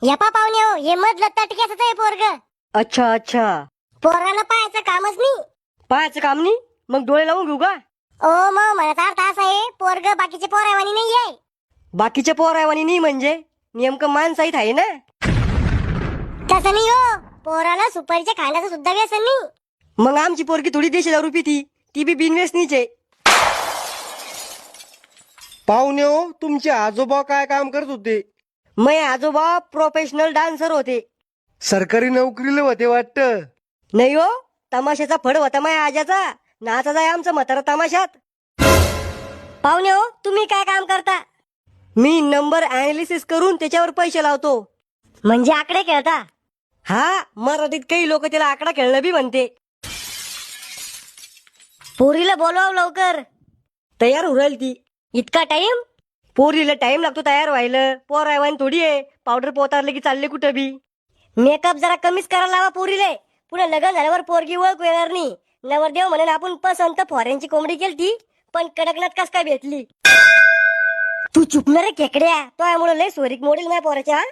यपा पाहुणे हो, हे मधलं तटक्याच आहे पोरग. अच्छा अच्छा. पोराला पाहायचं कामच नाही. पाहायचं काम नाही मग डोळे लावून घेऊ का? ओ मग म्हणत अर्थ असा आहे, पोरग बाकीचे पोरावानी नाही आहे. बाकीचे पोरावानी नाही म्हणजे नेमकं माणसाहीत आहे ना. तसं नाही हो, पोराला सुपारीच्या खाण्याचं सुद्धा व्यसन नाही. मग आमची पोरगी थोडी देशी दारू पिती, ती बी बिनव्यसनीचे. पाहुणे हो, तुमचे आजोबा काय काम करत होते? मै आजोबा प्रोफेशनल डान्सर होते. सरकारी नोकरीला होते वाटतं. नाही हो, तमाशाचा फड होता माझ्या आजाचा. नाचाचा आहे आमचा म्हातारा तमाशात. पाहुणे हो, तुम्ही काय काम करता? मी नंबर अनालिसिस करून त्याच्यावर पैसे लावतो. म्हणजे आकडे खेळता? हा, मराठीत काही लोक त्याला आकडा खेळणं बी म्हणते. पोरीला बोलवाव लवकर. तयार होईल ती. इतका टाइम? पोरीला टाइम लागतो तयार व्हायला. पोर आहे थोडी आहे, पावडर पोतारले की चालले कुठं बी. मेकअप जरा कमीच करायला लावा पोरीले. पुन्हा लग्न झाल्यावर पोरगी ओळख येणार नाही. नवरदेव म्हणून आपण पसंत फॉरेनची कोंबडी केलती, पण कडकनाथ कस काय भेटली. तू चुकणार रे खेकड्या, तो यामुळे लय सोरीक मोडील माझ्या पोराच्या.